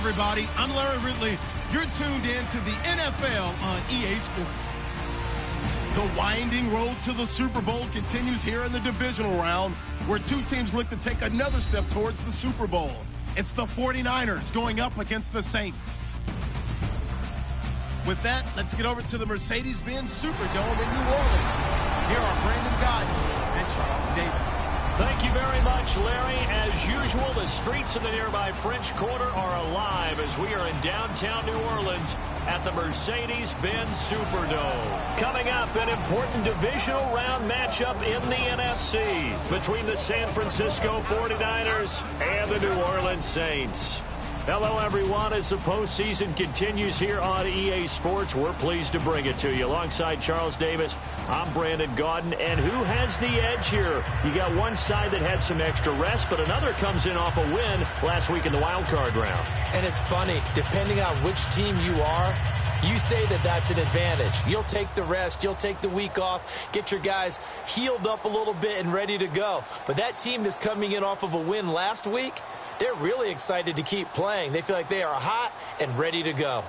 everybody. I'm Larry Ridley. You're tuned in to the NFL on EA Sports. The winding road to the Super Bowl continues here in the divisional round, where two teams look to take another step towards the Super Bowl. It's the 49ers going up against the Saints. With that, let's get over to the Mercedes-Benz Superdome in New Orleans. Here are Brandon Godden and Charles Davis. Thank you very much, Larry. As usual, the streets of the nearby French Quarter are alive as we are in downtown New Orleans at the Mercedes-Benz Superdome. Coming up, an important divisional round matchup in the NFC between the San Francisco 49ers and the New Orleans Saints. Hello, everyone. As the postseason continues here on EA Sports, we're pleased to bring it to you. Alongside Charles Davis, I'm Brandon Gaudin. And who has the edge here? You got one side that had some extra rest, but another comes in off a win last week in the wild card round. And it's funny, depending on which team you are, you say that that's an advantage. You'll take the rest, you'll take the week off, get your guys healed up a little bit and ready to go. But that team that's coming in off of a win last week, they're really excited to keep playing. They feel like they are hot and ready to go.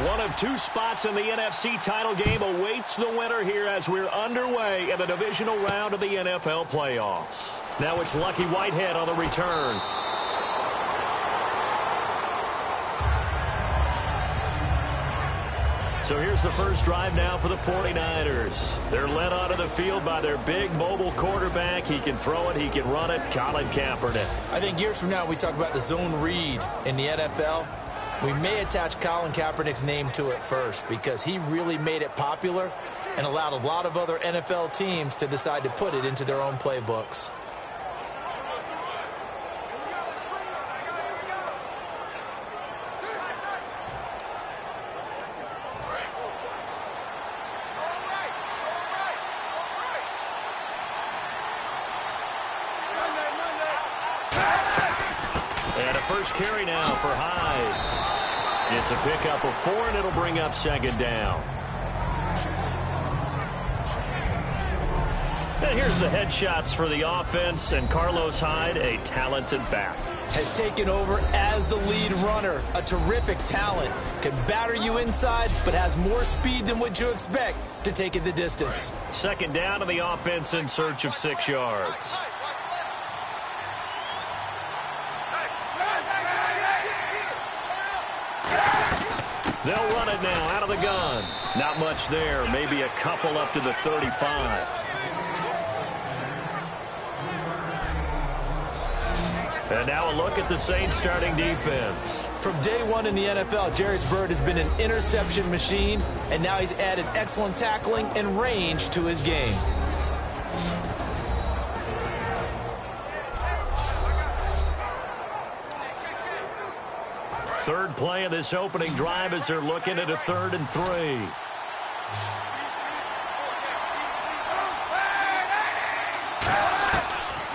One of two spots in the NFC title game awaits the winner here as we're underway in the divisional round of the NFL playoffs. Now it's Lucky Whitehead on the return. So here's the first drive now for the 49ers. They're led onto the field by their big mobile quarterback. He can throw it, he can run it, Colin Kaepernick. I think years from now we talk about the zone read in the NFL. We may attach Colin Kaepernick's name to it first because he really made it popular and allowed a lot of other NFL teams to decide to put it into their own playbooks. First carry now for Hyde. It's a pickup of 4, and it'll bring up second down. And here's the headshots for the offense, and Carlos Hyde, a talented back. Has taken over as the lead runner. A terrific talent. Can batter you inside, but has more speed than what you expect to take it the distance. Second down to the offense in search of 6 yards. They'll run it now out of the gun. Not much there. Maybe a couple up to the 35. And now a look at the Saints starting defense. From day one in the NFL, Jairus Byrd has been an interception machine, and now he's added excellent tackling and range to his game. Third play of this opening drive as they're looking at a 3rd and 3.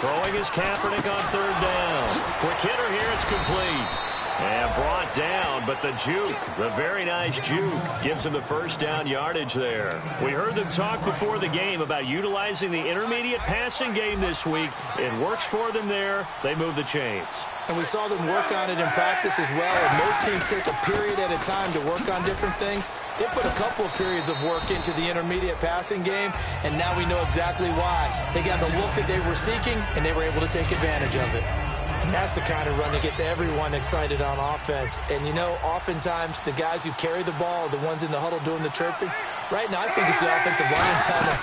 Throwing is Kaepernick on 3rd down. Quick hitter here, it's complete. And brought down, but the juke, the very nice juke, gives him the first down yardage there. We heard them talk before the game about utilizing the intermediate passing game this week. It works for them there. They move the chains. And we saw them work on it in practice as well. And most teams take a period at a time to work on different things. They put a couple of periods of work into the intermediate passing game, and now we know exactly why. They got the look that they were seeking, and they were able to take advantage of it. And that's the kind of run that gets everyone excited on offense. And, you know, oftentimes the guys who carry the ball are the ones in the huddle doing the chirping. Right now, I think it's the offensive line telling them,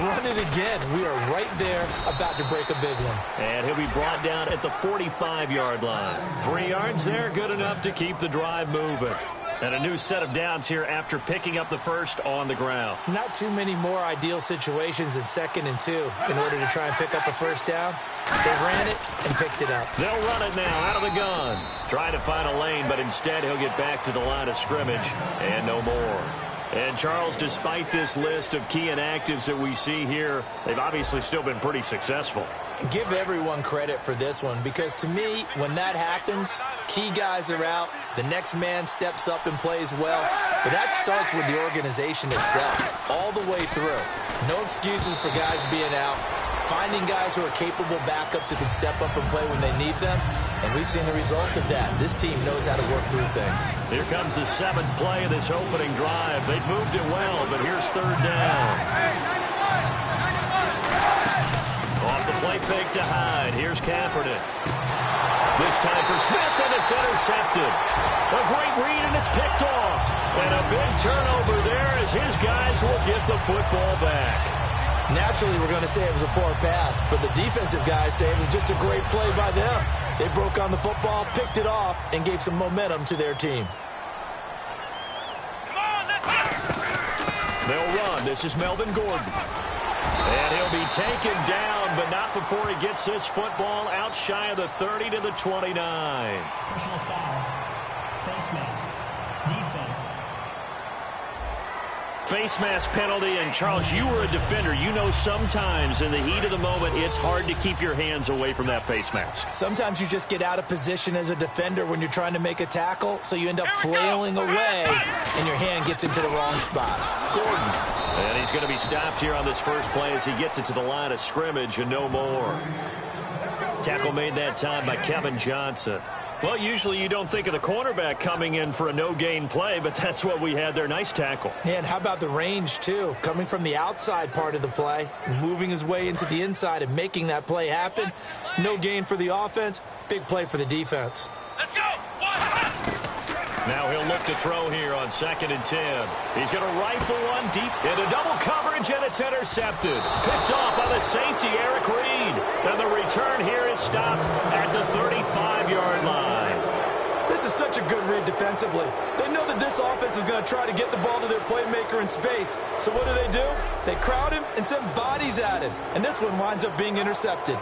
run it again. We are right there about to break a big one. And he'll be brought down at the 45-yard line. 3 yards there, good enough to keep the drive moving. And a new set of downs here after picking up the first on the ground. Not too many more ideal situations than 2nd and 2 in order to try and pick up a first down. They ran it and picked it up. They'll run it now out of the gun. Trying to find a lane, but instead he'll get back to the line of scrimmage and no more. And, Charles, despite this list of key inactives that we see here, they've obviously still been pretty successful. Give everyone credit for this one because, to me, when that happens, Key guys are out. The next man steps up and plays well. But that starts with the organization itself, all the way through. No excuses for guys being out. Finding guys who are capable backups who can step up and play when they need them. And we've seen the results of that. This team knows how to work through things. Here comes the 7th play of this opening drive. They've moved it well, but here's 3rd down. Off the play fake to Hyde. Here's Kaepernick. This time for Smith, and it's intercepted. A great read, and it's picked off. And a big turnover there as his guys will get the football back. Naturally, we're going to say it was a poor pass, but the defensive guys say it was just a great play by them. They broke on the football, picked it off, and gave some momentum to their team. They'll run. This is Melvin Gordon. And he'll be taken down, but not before he gets this football out shy of the 30 to the 29. Personal foul. Face mask. Defense. Face mask penalty, and Charles, you were a defender. You know sometimes in the heat of the moment, it's hard to keep your hands away from that face mask. Sometimes you just get out of position as a defender when you're trying to make a tackle, so you end up flailing away, and your hand gets into the wrong spot. Gordon. And he's going to be stopped here on this first play as he gets it to the line of scrimmage and no more. Tackle made that time by Kevin Johnson. Well, usually you don't think of the cornerback coming in for a no-gain play, but that's what we had there. Nice tackle. And how about the range, too? Coming from the outside part of the play, moving his way into the inside and making that play happen. No gain for the offense, big play for the defense. Let's go! Now he'll look to throw here on 2nd and 10. He's going to rifle one deep into double coverage, and it's intercepted. Picked off by the safety, Eric Reed. And the return here is stopped at the 35-yard line. This is such a good read defensively. They know that this offense is going to try to get the ball to their playmaker in space. So what do? They crowd him and send bodies at him. And this one winds up being intercepted.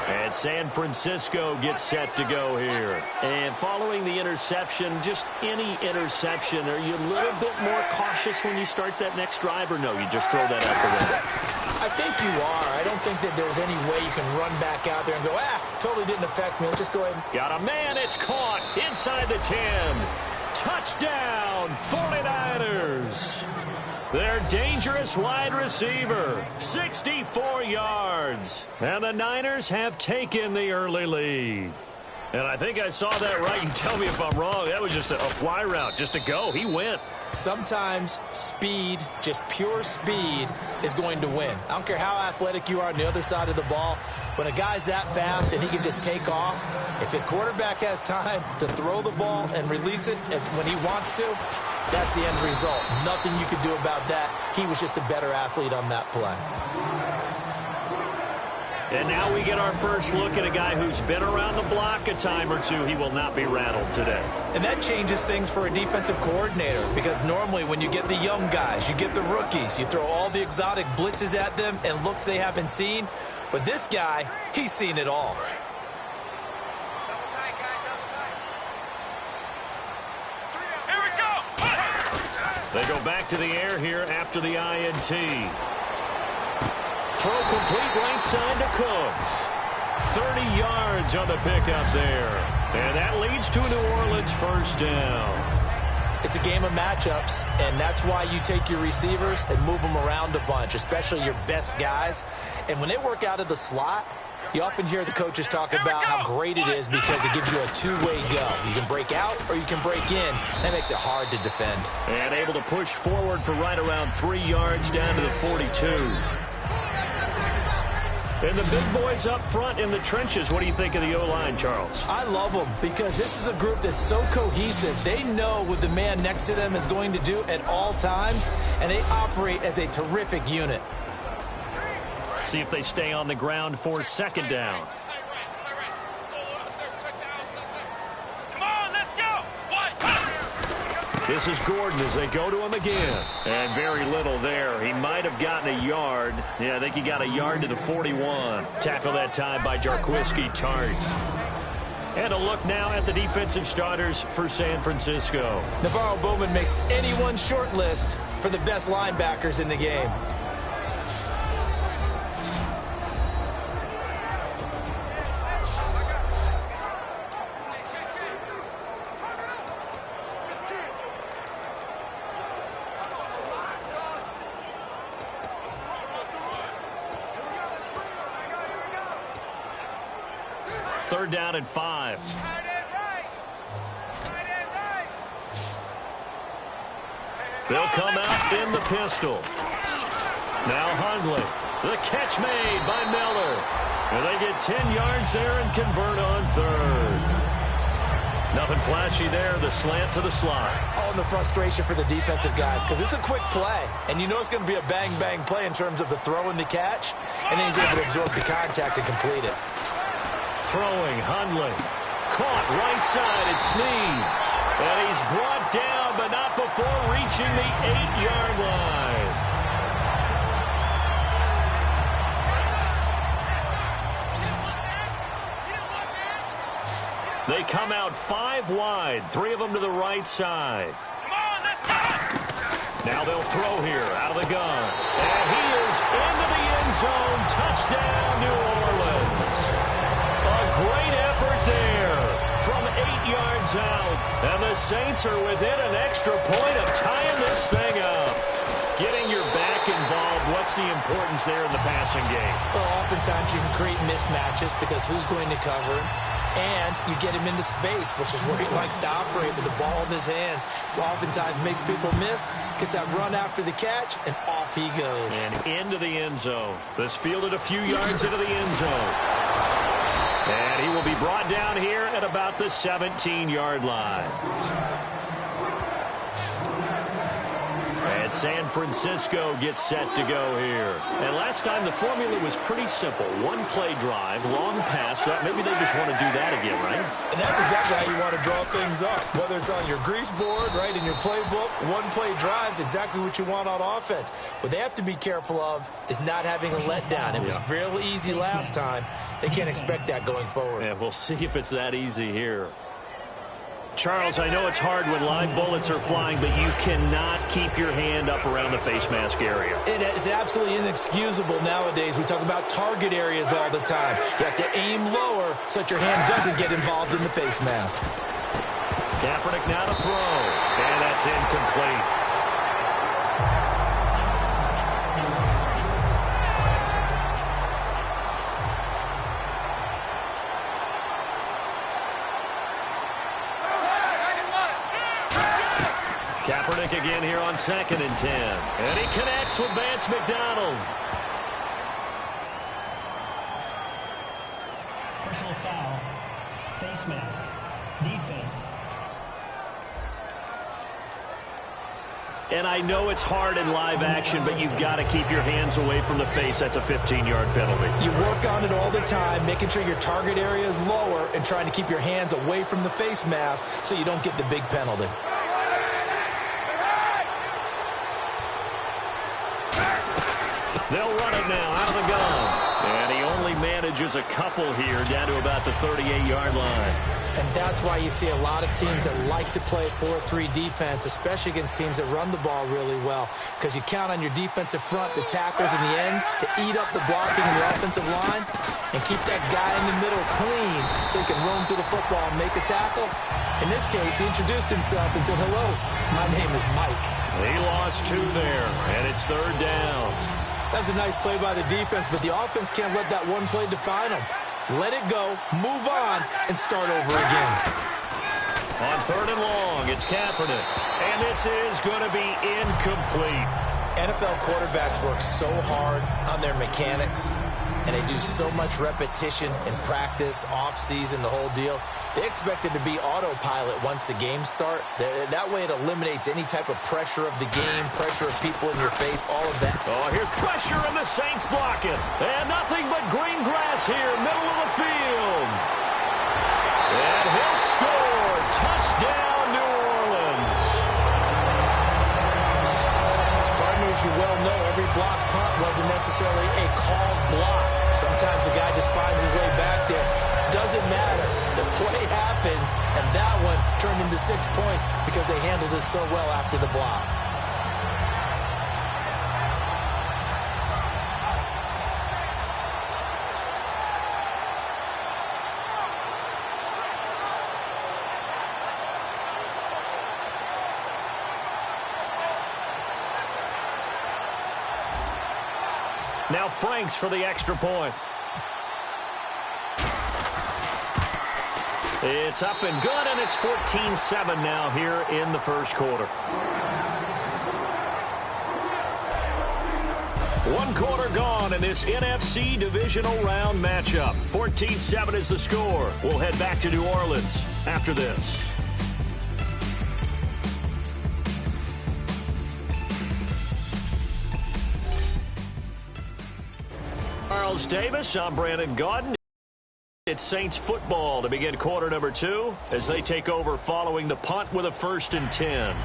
And San Francisco gets set to go here. And following the interception, just any interception, are you a little bit more cautious when you start that next drive, or no, you just throw that out the window? I think you are. I don't think that there's any way you can run back out there and go, totally didn't affect me. Let's just go ahead. Got a man. It's caught inside the 10. Touchdown, 49ers. Their dangerous wide receiver, 64 yards. And the Niners have taken the early lead. And I think I saw that right. You tell me if I'm wrong. That was just a fly route, just to go. He went. Sometimes speed, just pure speed, is going to win. I don't care how athletic you are on the other side of the ball. When a guy's that fast and he can just take off, if a quarterback has time to throw the ball and release it when he wants to, that's the end result. Nothing you could do about that. He was just a better athlete on that play. And now we get our first look at a guy who's been around the block a time or two. He will not be rattled today. And that changes things for a defensive coordinator, because normally when you get the young guys, you get the rookies, you throw all the exotic blitzes at them and looks they haven't seen. But this guy, he's seen it all. They go back to the air here after the INT. Throw complete right side to Cooks. 30 yards on the pickup there. And that leads to a New Orleans first down. It's a game of matchups, and that's why you take your receivers and move them around a bunch, especially your best guys. And when they work out of the slot, you often hear the coaches talk about how great it is because it gives you a two-way go. You can break out or you can break in. That makes it hard to defend. And able to push forward for right around 3 yards down to the 42. And the big boys up front in the trenches. What do you think of the O-line, Charles? I love them because this is a group that's so cohesive. They know what the man next to them is going to do at all times, and they operate as a terrific unit. See if they stay on the ground for 2nd down. This is Gordon as they go to him again. And very little there. He might have gotten a yard. Yeah, I think he got a yard to the 41. Tackle that time by Jarquiski Tart. And a look now at the defensive starters for San Francisco. Navarro Bowman makes anyone's short list for the best linebackers in the game. third down and 5. They'll come out in the pistol. Now Hundley. The catch made by Miller. And they get 10 yards there and convert on third. Nothing flashy there. The slant to the slot. Oh, and the frustration for the defensive guys because it's a quick play. And you know it's going to be a bang-bang play in terms of the throw and the catch. And then he's able to absorb the contact and complete it. Throwing, Hundley. Caught right side. It's Snead. And he's brought down, but not before reaching the 8-yard line. They come out 5 wide, 3 of them to the right side. Now they'll throw here out of the gun. And he is into the end zone. Touchdown, New Orleans. A great effort there from 8 yards out. And the Saints are within an extra point of tying this thing up. Getting your back involved, what's the importance there in the passing game? Well, oftentimes you can create mismatches because who's going to cover him? And you get him into space, which is where he likes to operate with the ball in his hands. Oftentimes makes people miss, gets that run after the catch, and off he goes. And into the end zone. This fielded a few yards into the end zone. And he will be brought down here at about the 17-yard line. And San Francisco gets set to go here. And last time the formula was pretty simple. One play drive, long pass. Maybe they just want to do that again, right? And that's exactly how you want to draw things up. Whether it's on your grease board, right, in your playbook, one play drives exactly what you want on offense. What they have to be careful of is not having a letdown. It was real easy last time. They can't expect that going forward. Yeah, we'll see if it's that easy here. Charles, I know it's hard when live bullets are flying, but you cannot keep your hand up around the face mask area. It is absolutely inexcusable nowadays. We talk about target areas all the time. You have to aim lower so that your hand doesn't get involved in the face mask. Kaepernick now to throw, and that's incomplete. Kaepernick again here on 2nd and 10. And he connects with Vance McDonald. Personal foul. Face mask. Defense. And I know it's hard in live action, but you've got to keep your hands away from the face. That's a 15-yard penalty. You work on it all the time, making sure your target area is lower and trying to keep your hands away from the face mask so you don't get the big penalty. They'll run it now out of the gun. And he only manages a couple here down to about the 38-yard line. And that's why you see a lot of teams that like to play 4-3 defense, especially against teams that run the ball really well, because you count on your defensive front, the tackles and the ends, to eat up the blocking in the offensive line and keep that guy in the middle clean so he can roam through the football and make a tackle. In this case, he introduced himself and said, "Hello, my name is Mike." He lost 2 there, and it's 3rd down. That was a nice play by the defense, but the offense can't let that one play define them. Let it go, move on, and start over again. On 3rd and long, it's Kaepernick. And this is going to be incomplete. NFL quarterbacks work so hard on their mechanics, and they do so much repetition in practice, off-season, the whole deal. They expect it to be autopilot once the games start. That way it eliminates any type of pressure of the game, pressure of people in your face, all of that. Oh, here's pressure, and the Saints block it. And nothing but green grass here, middle of the field. And he'll score. Touchdown, New Orleans. Partner, as you well know, every block punt wasn't necessarily a called block. Sometimes the guy just finds his way back there. Doesn't matter. The play happens, and that one turned into 6 points because they handled it so well after the block. Now Franks for the extra point. It's up and good, and it's 14-7 now here in the first quarter. One quarter gone in this NFC divisional round matchup. 14-7 is the score. We'll head back to New Orleans after this. Charles Davis, I'm Brandon Gaudin. It's Saints football to begin quarter number 2 as they take over following the punt with a 1st and 10.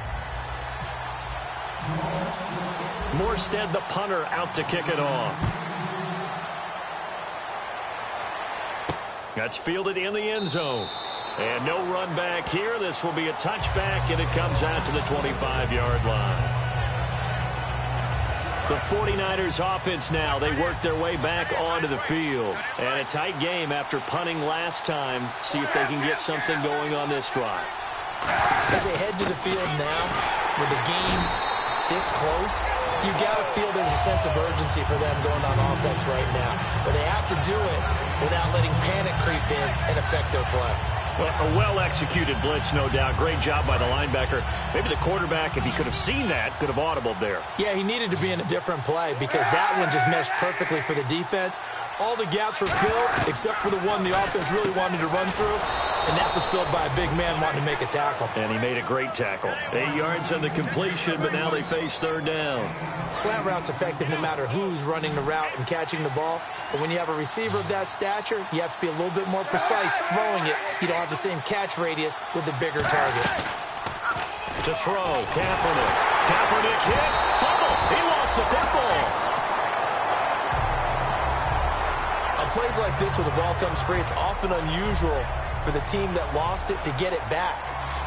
Morstead, the punter, out to kick it off. That's fielded in the end zone. And no run back here. This will be a touchback, and it comes out to the 25-yard line. The 49ers offense now, they work their way back onto the field. And a tight game after punting last time. See if they can get something going on this drive. As they head to the field now, with the game this close, you got to feel there's a sense of urgency for them going on offense right now. But they have to do it without letting panic creep in and affect their play. Well, a well-executed blitz, no doubt. Great job by the linebacker. Maybe the quarterback, if he could have seen that, could have audibled there. Yeah, he needed to be in a different play because that one just meshed perfectly for the defense. All the gaps were filled except for the one the offense really wanted to run through, and that was filled by a big man wanting to make a tackle. And he made a great tackle. 8 yards on the completion, but now they face 3rd down. Slant route's effective no matter who's running the route and catching the ball. But when you have a receiver of that stature, you have to be a little bit more precise throwing it. You don't have the same catch radius with the bigger targets. To throw, Kaepernick. Kaepernick hit, fumble. He lost the football. On plays like this where the ball comes free, it's often unusual for the team that lost it to get it back.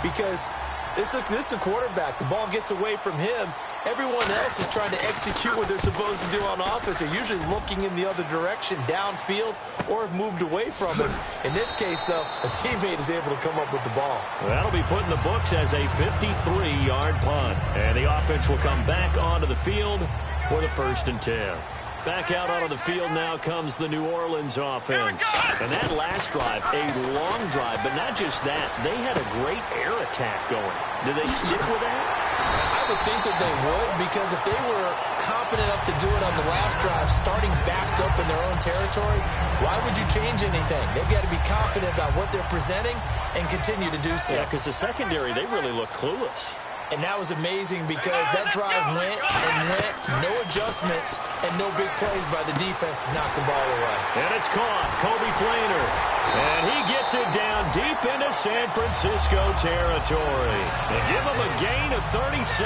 Because this is the quarterback. The ball gets away from him. Everyone else is trying to execute what they're supposed to do on offense. They're usually looking in the other direction, downfield, or have moved away from him. In this case, though, a teammate is able to come up with the ball. Well, that'll be put in the books as a 53-yard punt. And the offense will come back onto the field for the 1st and 10. Back out onto the field now comes the New Orleans offense. And that last drive, a long drive, but not just that. They had a great air attack going. Did they stick with that? I would think that they would, because if they were confident enough to do it on the last drive, starting backed up in their own territory, why would you change anything? They've got to be confident about what they're presenting and continue to do so. Yeah, because the secondary, they really look clueless. And that was amazing because that drive went and went, no adjustments, and no big plays by the defense to knock the ball away. And it's caught, Kobe Fleener. And he gets it down deep into San Francisco territory. They give him a gain of 37.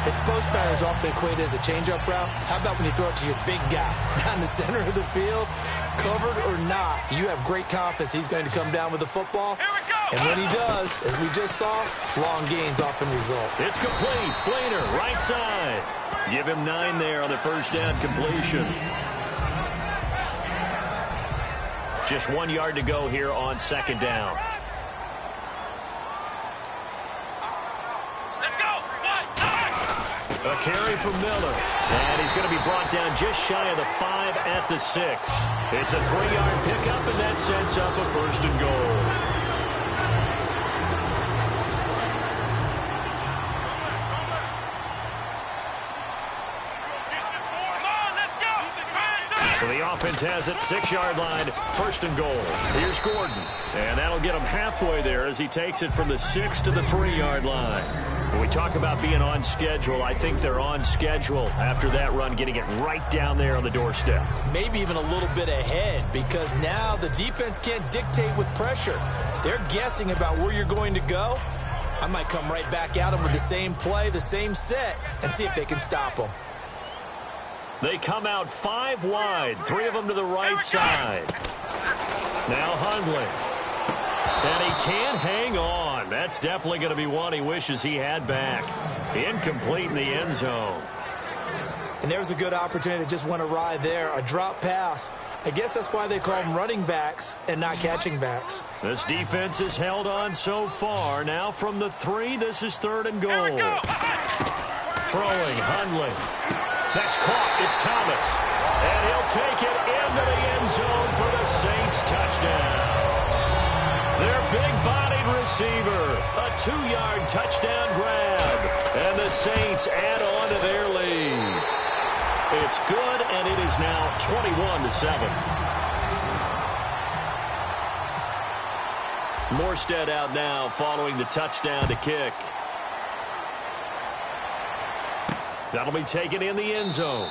If post pattern is often equated as a change-up route, how about when you throw it to your big guy down the center of the field? Covered or not, you have great confidence he's going to come down with the football. And when he does, as we just saw, long gains often result. It's complete. Fleener, right side. Give him 9 there on the 1st down completion. Just 1 yard to go here on 2nd down. A carry from Miller. And he's going to be brought down just shy of the 5 at the 6. It's a 3-yard pickup, and that sets up a 1st and goal. So the offense has it, 6-yard line, 1st and goal. Here's Gordon. And that'll get him halfway there as he takes it from the 6 to the 3-yard line. When we talk about being on schedule, I think they're on schedule after that run, getting it right down there on the doorstep. Maybe even a little bit ahead, because now the defense can't dictate with pressure. They're guessing about where you're going to go. I might come right back at them with the same play, the same set, and see if they can stop them. They come out 5 wide, 3 of them to the right side. Now Hundley. And he can't hang on. That's definitely going to be one he wishes he had back. Incomplete in the end zone. And there was a good opportunity that just went awry there. A drop pass. I guess that's why they call them running backs and not catching backs. This defense has held on so far. Now from the 3, this is 3rd and goal. Throwing, Hundley. That's caught. It's Thomas. And he'll take it into the end zone for the Saints touchdown. Their big-bodied receiver. A 2-yard touchdown grab. And the Saints add on to their lead. It's good, and it is now 21-7. Morstead out now following the touchdown to kick. That'll be taken in the end zone.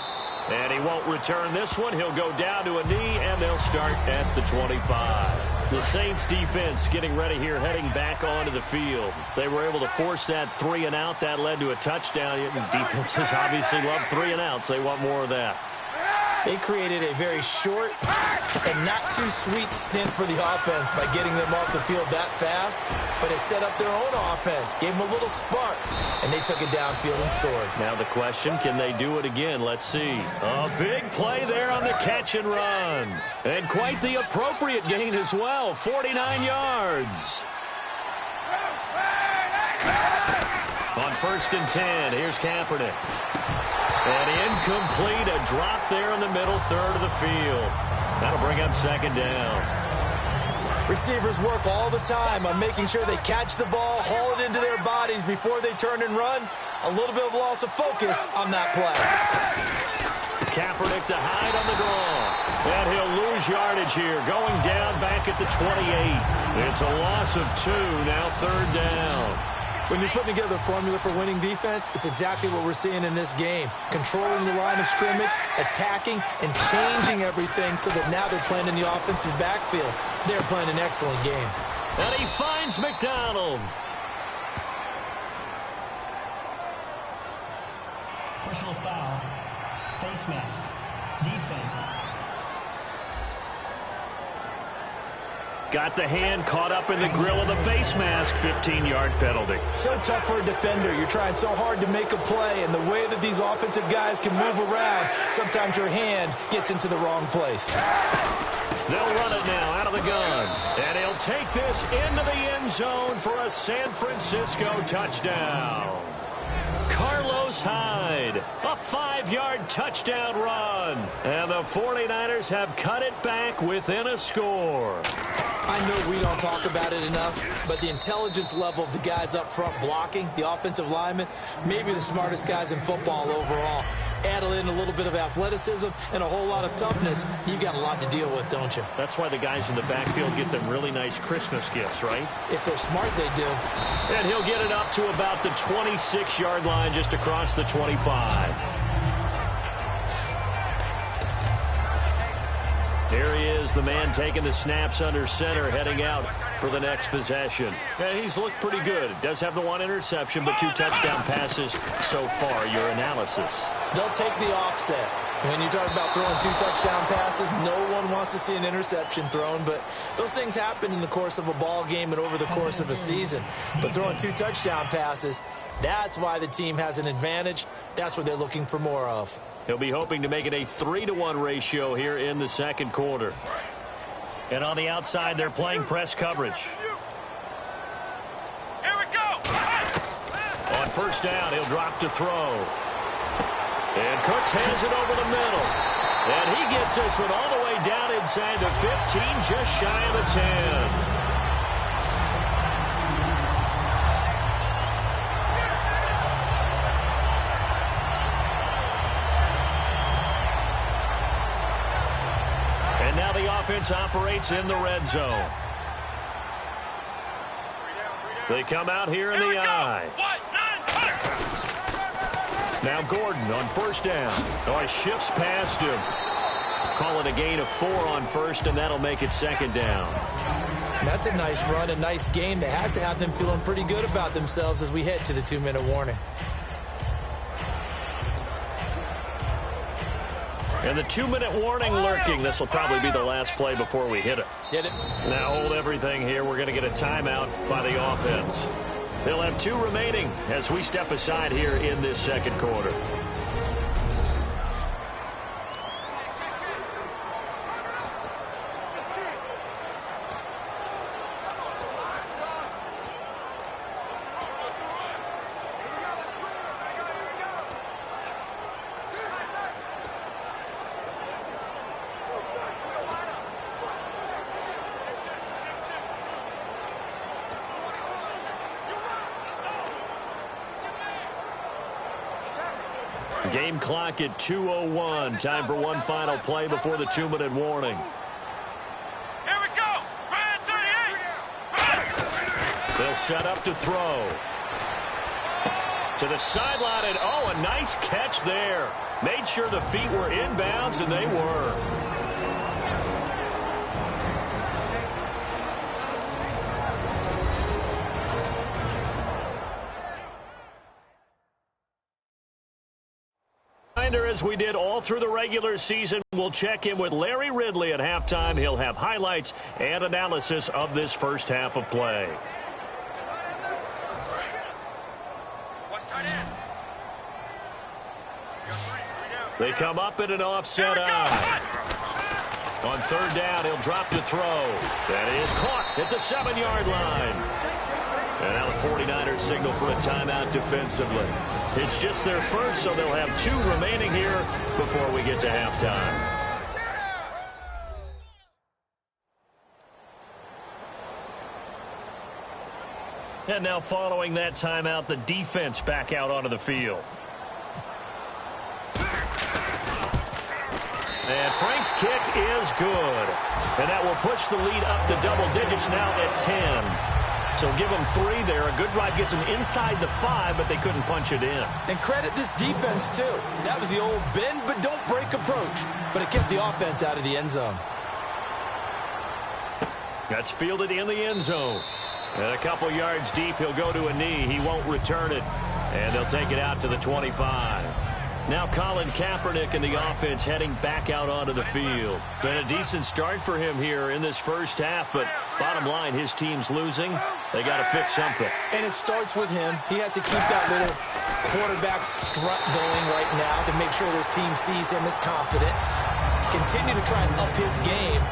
And he won't return this one. He'll go down to a knee, and they'll start at the 25. The Saints defense getting ready here, heading back onto the field. They were able to force that 3-and-out. That led to a touchdown. Defenses obviously love 3-and-outs. They want more of that. They created a very short and not too sweet stint for the offense by getting them off the field that fast, but it set up their own offense, gave them a little spark, and they took it downfield and scored. Now the question, can they do it again? Let's see. A big play there on the catch and run. And quite the appropriate gain as well, 49 yards. On 1st and 10, here's Kaepernick. And incomplete, a drop there in the middle third of the field. That'll bring up 2nd down. Receivers work all the time on making sure they catch the ball, haul it into their bodies before they turn and run. A little bit of loss of focus on that play. Kaepernick to hide on the draw. And he'll lose yardage here, going down back at the 28. It's a loss of 2, now 3rd down. When you're putting together a formula for winning defense, it's exactly what we're seeing in this game. Controlling the line of scrimmage, attacking, and changing everything so that now they're playing in the offense's backfield. They're playing an excellent game. And he finds McDonald. Personal foul. Face mask. Defense. Got the hand caught up in the grill of the face mask. 15-yard penalty. So tough for a defender. You're trying so hard to make a play, and the way that these offensive guys can move around, sometimes your hand gets into the wrong place. They'll run it now out of the gun. And he'll take this into the end zone for a San Francisco touchdown. Carlos Hyde, a 5-yard touchdown run. And the 49ers have cut it back within a score. I know we don't talk about it enough, but the intelligence level of the guys up front blocking, the offensive linemen, maybe the smartest guys in football overall. Add in a little bit of athleticism and a whole lot of toughness, you've got a lot to deal with, don't you? That's why the guys in the backfield get them really nice Christmas gifts, right? If they're smart, they do. And he'll get it up to about the 26-yard line, just across the 25. Here he is, the man taking the snaps under center, heading out for the next possession. And he's looked pretty good. Does have the 1 interception, but 2 touchdown passes so far. Your analysis? They'll take the offset. When you talk about throwing 2 touchdown passes, no one wants to see an interception thrown, but those things happen in the course of a ball game and over the course of a season. But throwing 2 touchdown passes, that's why the team has an advantage. That's what they're looking for more of. He'll be hoping to make it a 3-to-1 ratio here in the second quarter. And on the outside, they're playing press coverage. Here we go. On 1st down, he'll drop to throw. And Cooks hands it over the middle. And he gets this one all the way down inside the 15, just shy of the 10. Now the offense operates in the red zone. They come out here in the eye. Now Gordon on 1st down. Oh, he shifts past him. Call it a gain of 4 on 1st, and that'll make it 2nd down. That's a nice run, a nice gain that has to have them feeling pretty good about themselves as we head to the 2-minute warning. And the 2-minute warning lurking. This will probably be the last play before we hit it. Now hold everything here. We're going to get a timeout by the offense. They'll have 2 remaining as we step aside here in this second quarter. Game clock at 2:01. Time for one final play before the 2-minute warning. Here we go. Ryan 38. They'll set up to throw. To the sideline, and oh, a nice catch there. Made sure the feet were inbounds, and they were. As we did all through the regular season, we'll check in with Larry Ridley at halftime. He'll have highlights and analysis of this first half of play. They come up in an offset eye. On third down, he'll drop to throw. That is caught at the 7-yard line. And now the 49ers signal for a timeout defensively. It's just their first, so they'll have 2 remaining here before we get to halftime. And now following that timeout, the defense back out onto the field. And Frank's kick is good. And that will push the lead up to double digits now at 10. So give them 3 there. A good drive gets them inside the 5, but they couldn't punch it in. And credit this defense, too. That was the old bend but don't break approach. But it kept the offense out of the end zone. That's fielded in the end zone. And a couple yards deep, he'll go to a knee. He won't return it. And they'll take it out to the 25. Now Colin Kaepernick and the offense heading back out onto the field. Been a decent start for him here in this first half, but bottom line, his team's losing. They got to fix something. And it starts with him. He has to keep that little quarterback strut going right now to make sure this team sees him as confident. Continue to try and up his game,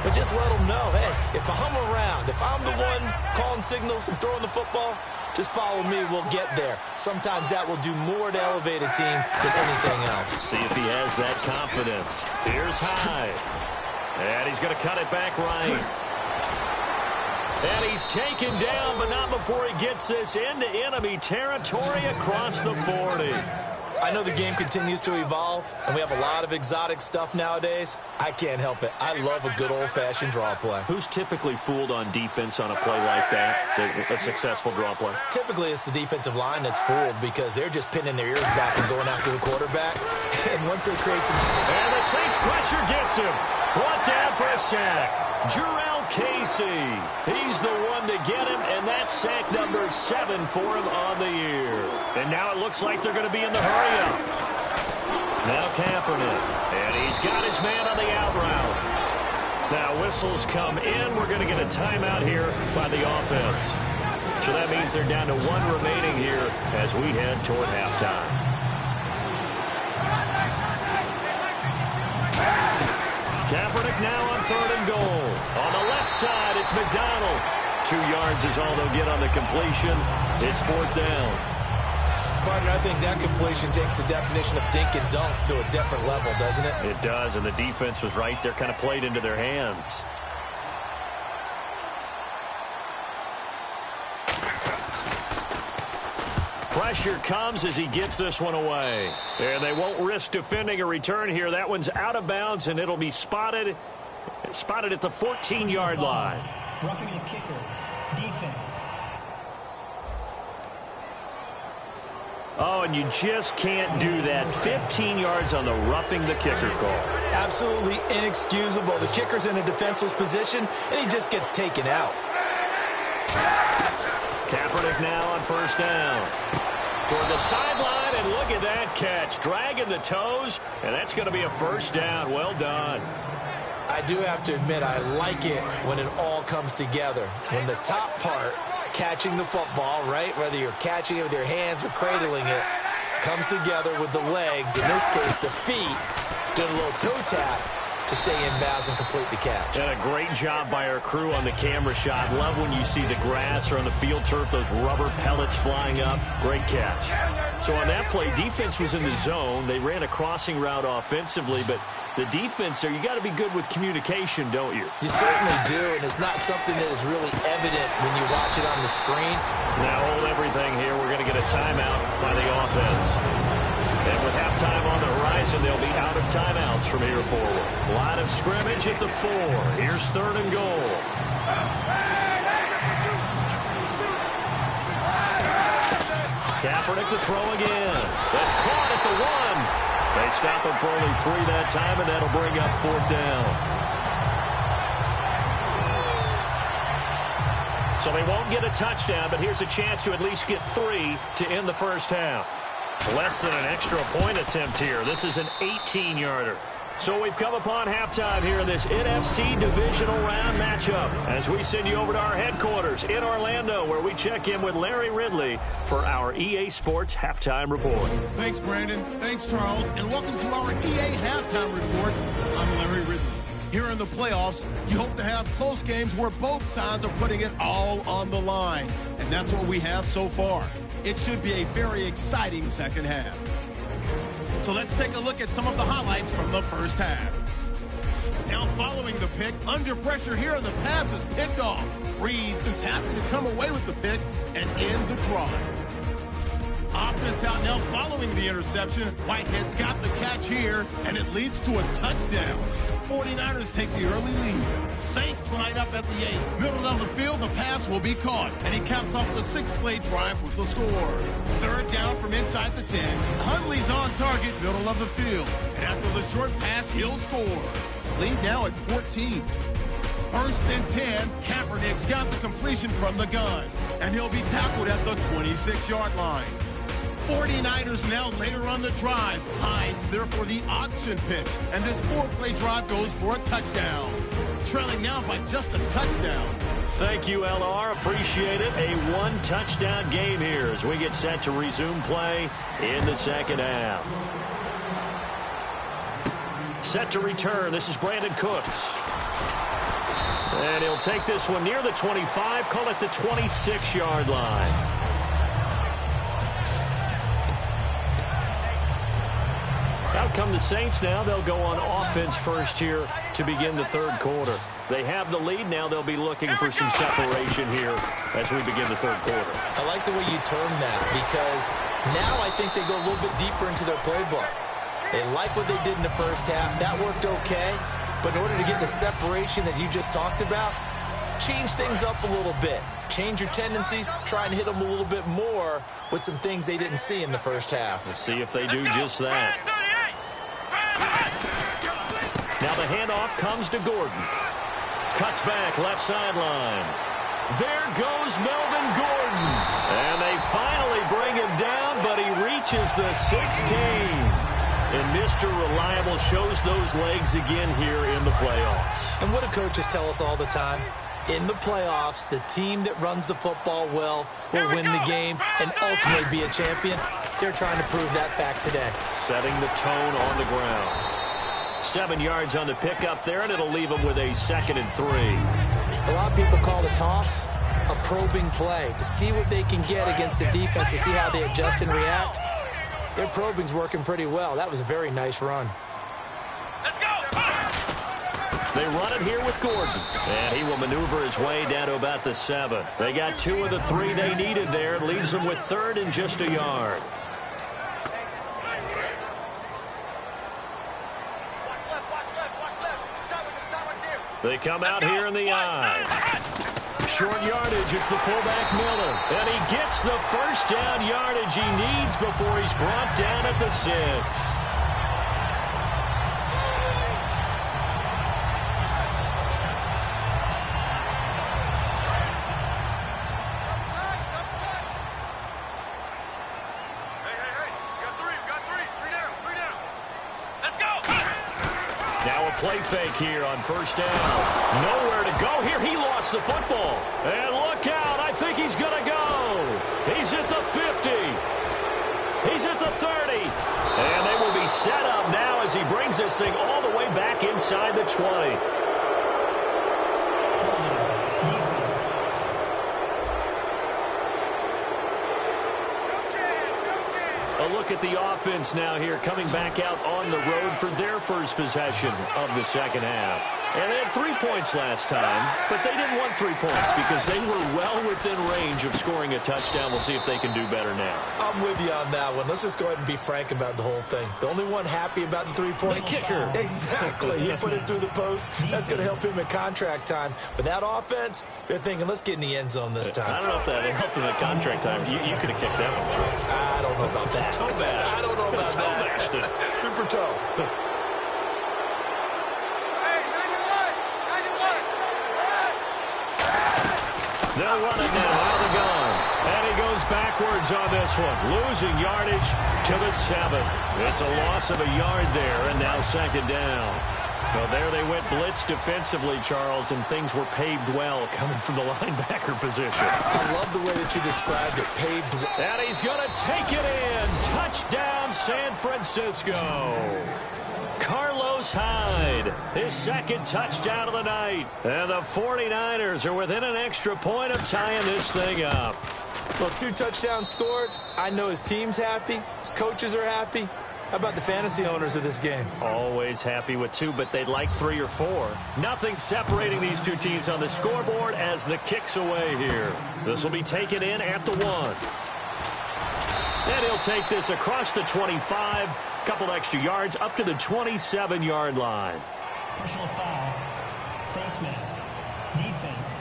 but just let him know, hey, if I'm around, if I'm the one calling signals and throwing the football, just follow me, we'll get there. Sometimes that will do more to elevate a team than anything else. See if he has that confidence. Here's Hyde. And he's going to cut it back right. And he's taken down, but not before he gets this into enemy territory across the 40. I know the game continues to evolve, and we have a lot of exotic stuff nowadays. I can't help it. I love a good old-fashioned draw play. Who's typically fooled on defense on a play like that, a successful draw play? Typically, it's the defensive line that's fooled because they're just pinning their ears back and going after the quarterback. And once they create some... And the Saints pressure gets him. Brought down for a sack. Jurrell Casey. He's the one to get him, and that's sack number 7 for him on the year. And now it looks like they're going to be in the hurry-up. Now Kaepernick. And he's got his man on the out route. Now whistles come in. We're going to get a timeout here by the offense. So that means they're down to 1 remaining here as we head toward halftime. Kaepernick now on 3rd and goal. On the left side, it's McDonald. 2 yards is all they'll get on the completion. It's 4th down. Partner, I think that completion takes the definition of dink and dunk to a different level, doesn't it? It does, and the defense was right there, kind of played into their hands. Pressure comes as he gets this one away. And they won't risk defending a return here. That one's out of bounds, and it'll be spotted at the 14-yard line. Roughing the kicker. Defense. Oh, and you just can't do that. 15 yards on the roughing the kicker call. Absolutely inexcusable. The kicker's in a defenseless position, and he just gets taken out. Kaepernick now on 1st down. Toward the sideline, and look at that catch. Dragging the toes, and that's going to be a 1st down. Well done. I do have to admit, I like it when it all comes together. When the top part, catching the football, right, whether you're catching it with your hands or cradling it, comes together with the legs, in this case the feet, doing a little toe tap to stay in bounds and complete the catch. And a great job by our crew on the camera shot. Love when you see the grass or on the field turf, those rubber pellets flying up. Great catch. So on that play, defense was in the zone. They ran a crossing route offensively, but the defense there, you got to be good with communication, don't you? You certainly do, and it's not something that is really evident when you watch it on the screen. Now hold everything here. We're going to get a timeout by the offense. And with halftime on the horizon, they'll be out of timeouts from here forward. Line of scrimmage at the 4. Here's 3rd and goal. Kaepernick to throw again. That's caught at the 1. They stop him for only 3 that time, and that'll bring up 4th down. So they won't get a touchdown, but here's a chance to at least get 3 to end the first half. Less than an extra point attempt here. This is an 18-yarder. So we've come upon halftime here in this NFC Divisional Round matchup as we send you over to our headquarters in Orlando, where we check in with Larry Ridley for our EA Sports Halftime Report. Thanks, Brandon. Thanks, Charles. And welcome to our EA Halftime Report. I'm Larry Ridley. Here in the playoffs, you hope to have close games where both sides are putting it all on the line. And that's what we have so far. It should be a very exciting second half. So let's take a look at some of the highlights from the first half. Now following the pick, under pressure here, and the pass is picked off. Reed is happy to come away with the pick and end the drive. Offense out now following the interception. Whitehead's got the catch here, and it leads to a touchdown. 49ers take the early lead. Saints line up at the 8. Middle of the field, the pass will be caught, and he caps off the 6-play drive with the score. 3rd down from inside the 10. Hundley's on target, middle of the field. And after the short pass, he'll score. Lead now at 14. 1st and 10, Kaepernick's got the completion from the gun, and he'll be tackled at the 26-yard line. 49ers now later on the drive. Hines there for the auction pitch, and this 4-play drive goes for a touchdown. Trailing now by just a touchdown. Thank you, LR. Appreciate it. A 1-touchdown game here as we get set to resume play in the second half. Set to return. This is Brandon Cooks. And he'll take this one near the 25, call it the 26-yard line. Out come the Saints now. They'll go on offense first here to begin the 3rd quarter. They have the lead. Now they'll be looking for some separation here as we begin the 3rd quarter. I like the way you termed that, because now I think they go a little bit deeper into their playbook. They like what they did in the first half. That worked okay. But in order to get the separation that you just talked about, change things up a little bit. Change your tendencies. Try and hit them a little bit more with some things they didn't see in the first half. We'll see if they do just that. Now the handoff comes to Gordon. Cuts back left sideline. There goes Melvin Gordon. And they finally bring him down, but he reaches the 16. And Mr. Reliable shows those legs again here in the playoffs. And what do coaches tell us all the time? In the playoffs, the team that runs the football well will win the game and ultimately be a champion. They're trying to prove that fact today. Setting the tone on the ground. 7 yards on the pickup there, and it'll leave them with a 2nd and 3. A lot of people call the toss a probing play to see what they can get against the defense, to see how they adjust and react. Their probing's working pretty well. That was a very nice run. Let's go! They run it here with Gordon, and he will maneuver his way down to about the 7. They got 2 of the 3 they needed there. It leaves them with 3rd and just a yard. They come out here in the eye. Short yardage, it's the fullback Miller. And he gets the first down yardage he needs before he's brought down at the 6. Play fake here on 1st down. Nowhere to go here. He lost the football. And look out. I think he's going to go. He's at the 50. He's at the 30. And they will be set up now as he brings this thing all the way back inside the 20. A look at the offense now here, coming back out on the road for their first possession of the second half. And they had 3 points last time, but they didn't want 3 points because they were well within range of scoring a touchdown. We'll see if they can do better now. I'm with you on that one. Let's just go ahead and be frank about the whole thing. The only one happy about the 3-point kicker. Exactly. He put it through the post. That's going to help him in contract time. But that offense, they're thinking, let's get in the end zone this time. I don't know if that helped him in contract time. You could have kicked that one through. I don't know about that. Toe bash. I don't know about toe that. Bashed it. Super toe. They'll run it now out of the gun. And he goes backwards on this one. Losing yardage to the 7. It's a loss of a yard there, and now second down. Well, there they went blitz defensively, Charles, and things were paved well coming from the linebacker position. I love the way that you described it, paved well. And he's going to take it in. Touchdown, San Francisco. Carlos Hyde, his second touchdown of the night. And the 49ers are within an extra point of tying this thing up. Well, 2 touchdowns scored. I know his team's happy. His coaches are happy. How about the fantasy owners of this game? Always happy with 2, but they'd like 3 or 4. Nothing separating these 2 teams on the scoreboard as the kick's away here. This will be taken in at the 1. And he'll take this across the 25. Couple extra yards up to the 27-yard line. Personal foul. Face mask. Defense.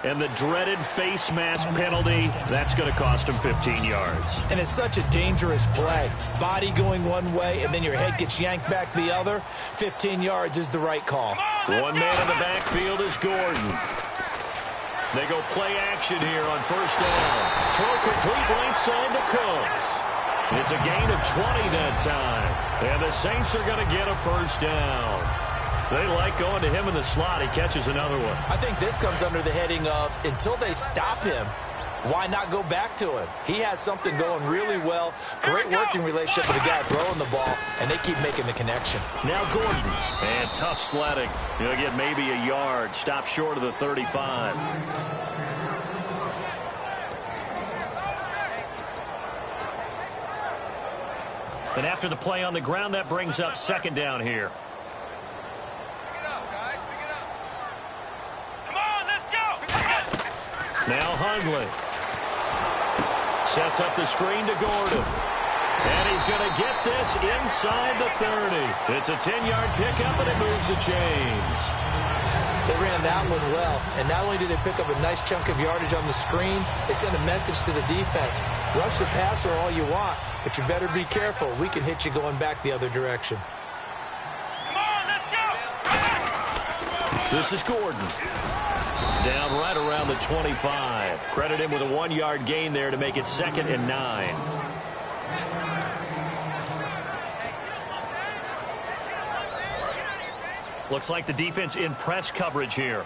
And the dreaded face mask penalty, that's going to cost him 15 yards. And it's such a dangerous play. Body going one way, and then your head gets yanked back the other. 15 yards is the right call. One man in the backfield is Gordon. They go play action here on first down. Throw complete right side to Cooks. It's a gain of 20 that time. And the Saints are going to get a first down. They like going to him in the slot. He catches another one. I think this comes under the heading of, until they stop him, why not go back to him? He has something going really well. Great working relationship with the guy throwing the ball, and they keep making the connection. Now Gordon. And tough sledding. He'll get maybe a yard. Stop short of the 35. And after the play on the ground, that brings up second down here. Now Hundley sets up the screen to Gordon. And he's going to get this inside the 30. It's a 10-yard pickup, and it moves the chains. They ran that one well. And not only did they pick up a nice chunk of yardage on the screen, they sent a message to the defense. Rush the passer all you want, but you better be careful. We can hit you going back the other direction. Come on, let's go! This is Gordon. Down right around the 25. Credit him with a 1-yard gain there to make it 2nd and 9. Looks like the defense in press coverage here.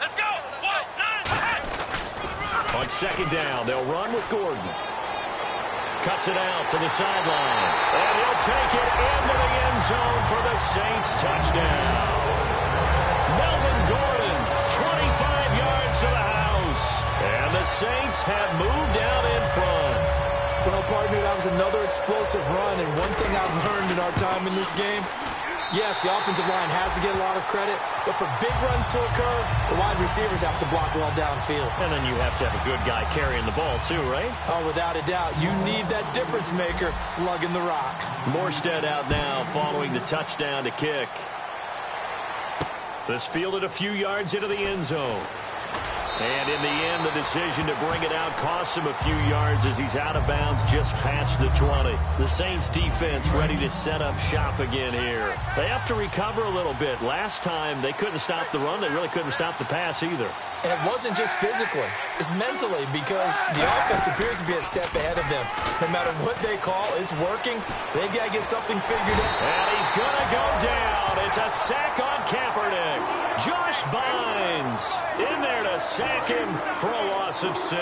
Let's go! 1, 9, On second down, they'll run with Gordon. Cuts it out to the sideline. And he'll take it into the end zone for the Saints touchdown. Melvin Gordon, 25 yards to the house. And the Saints have moved out in front. Well, partner, that was another explosive run. And one thing I've learned in our time in this game, yes, the offensive line has to get a lot of credit, but for big runs to occur, the wide receivers have to block well downfield. And then you have to have a good guy carrying the ball too, right? Oh, without a doubt. You need that difference maker lugging the rock. Morstead out now following the touchdown to kick. This fielded a few yards into the end zone. And in the end, the decision to bring it out costs him a few yards as he's out of bounds just past the 20. The Saints defense ready to set up shop again here. They have to recover a little bit. Last time, they couldn't stop the run. They really couldn't stop the pass either. And it wasn't just physically. It's mentally, because the offense appears to be a step ahead of them. No matter what they call, it's working. So they've got to get something figured out. And he's going to go down. It's a sack on Kaepernick. Josh Bynes in there to sack him for a loss of 6.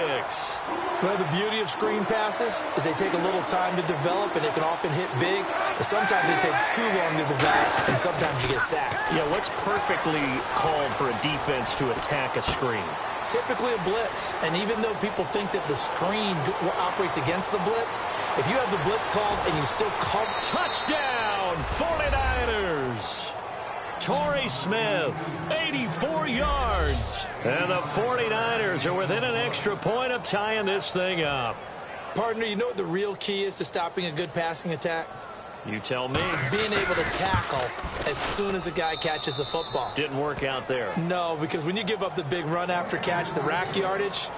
Well, the beauty of screen passes is they take a little time to develop, and they can often hit big. But sometimes they take too long to develop, and sometimes you get sacked. Yeah, what's perfectly called for a defense to attack a screen? Typically a blitz. And even though people think that the screen operates against the blitz, if you have the blitz called and you still cover... Touchdown! touchdown, 49ers. Torrey Smith, 84 yards. And the 49ers are within an extra point of tying this thing up. Partner, you know what the real key is to stopping a good passing attack? You tell me. Being able to tackle as soon as a guy catches the football. Didn't work out there. No, because when you give up the big run after catch, the rack yardage,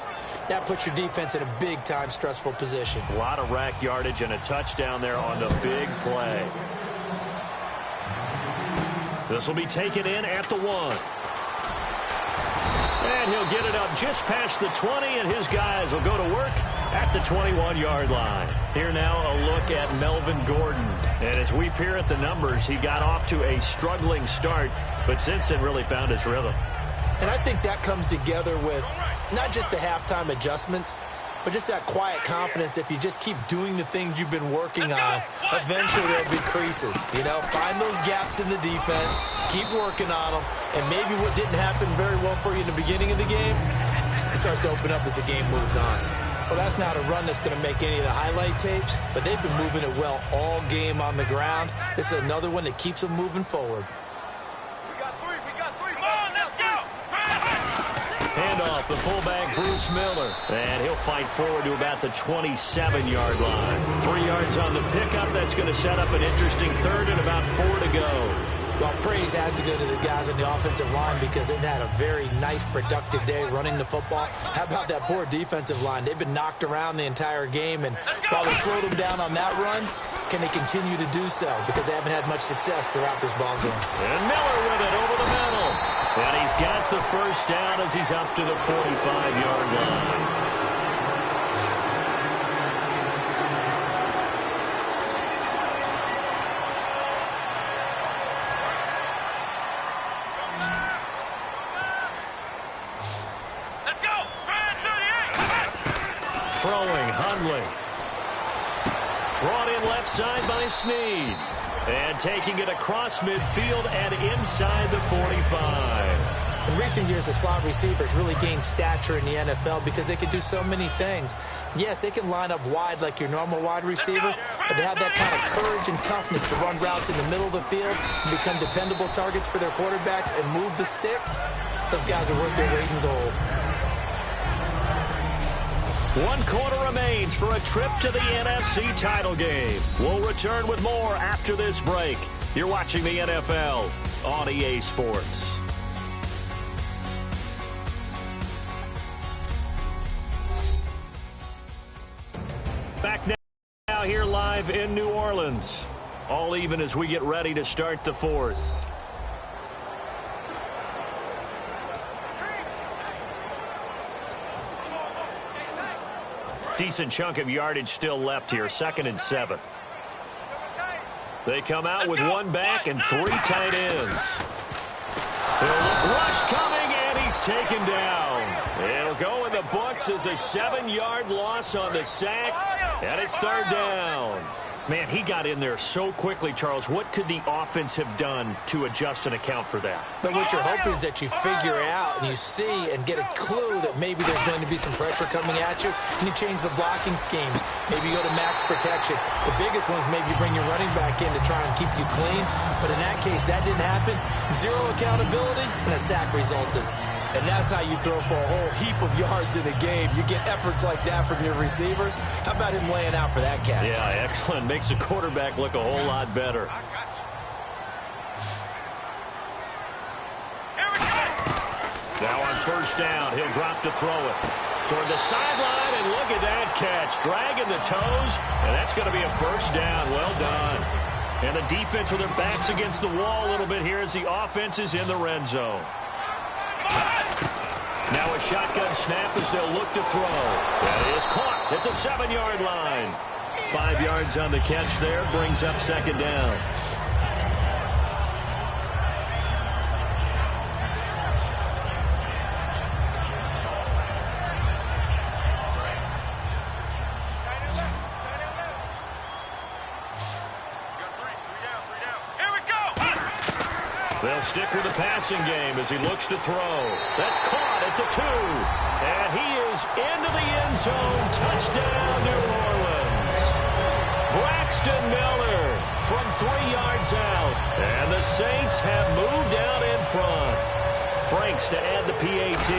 that puts your defense in a big-time stressful position. A lot of rack yardage and a touchdown there on the big play. This will be taken in at the 1. And he'll get it up just past the 20, and his guys will go to work at the 21-yard line. Here now a look at Melvin Gordon. And as we peer at the numbers, he got off to a struggling start, but since then really found his rhythm. And I think that comes together with not just the halftime adjustments, but just that quiet confidence. If you just keep doing the things you've been working on, eventually there'll be creases. You know, find those gaps in the defense, keep working on them, and maybe what didn't happen very well for you in the beginning of the game, it starts to open up as the game moves on. Well, that's not a run that's going to make any of the highlight tapes, but they've been moving it well all game on the ground. This is another one that keeps them moving forward. Handoff, the fullback, Bruce Miller. And he'll fight forward to about the 27-yard line. 3 yards on the pickup. That's going to set up an interesting third and about 4 to go. Well, praise has to go to the guys on the offensive line because they've had a very nice, productive day running the football. How about that poor defensive line? They've been knocked around the entire game, and while they slowed them down on that run, can they continue to do so? Because they haven't had much success throughout this ball game. And Miller with it over the middle. And he's got the first down as he's up to the 45-yard line. Throwing, Hundley. Brought in left side by Snead. And taking it across midfield and inside the 45. In recent years, the slot receivers really gained stature in the NFL because they can do so many things. Yes, they can line up wide like your normal wide receiver, but to have that kind of courage and toughness to run routes in the middle of the field and become dependable targets for their quarterbacks and move the sticks, those guys are worth their weight in gold. 1 quarter remains for a trip to the NFC title game. We'll return with more after this break. You're watching the NFL on EA Sports. Back now here live in New Orleans. All even as we get ready to start the 4th. Decent chunk of yardage still left here. 2nd and 7. They come out with 1 back and 3 tight ends. Rush coming, and he's taken down. It'll go in the books as a 7-yard loss on the sack, and it's 3rd down. Man, he got in there so quickly, Charles. What could the offense have done to adjust and account for that? But what you're hoping is that you figure out and you see and get a clue that maybe there's going to be some pressure coming at you, and you change the blocking schemes. Maybe you go to max protection. The biggest one is maybe you bring your running back in to try and keep you clean. But in that case, that didn't happen. 0 accountability, and a sack resulted. And that's how you throw for a whole heap of yards in a game. You get efforts like that from your receivers. How about him laying out for that catch? Yeah, excellent. Makes the quarterback look a whole lot better. Now on 1st down, he'll drop to throw it. Toward the sideline, and look at that catch. Dragging the toes, and that's going to be a 1st down. Well done. And the defense with their backs against the wall a little bit here as the offense is in the red zone. Now a shotgun snap as they'll look to throw. That is caught at the 7-yard line. 5 yards on the catch there, brings up 2nd down. They'll stick with the passing game as he looks to throw. That's caught at the 2. And he is into the end zone. Touchdown, New Orleans. Braxton Miller from 3 yards out. And the Saints have moved out in front. Franks to add the PAT.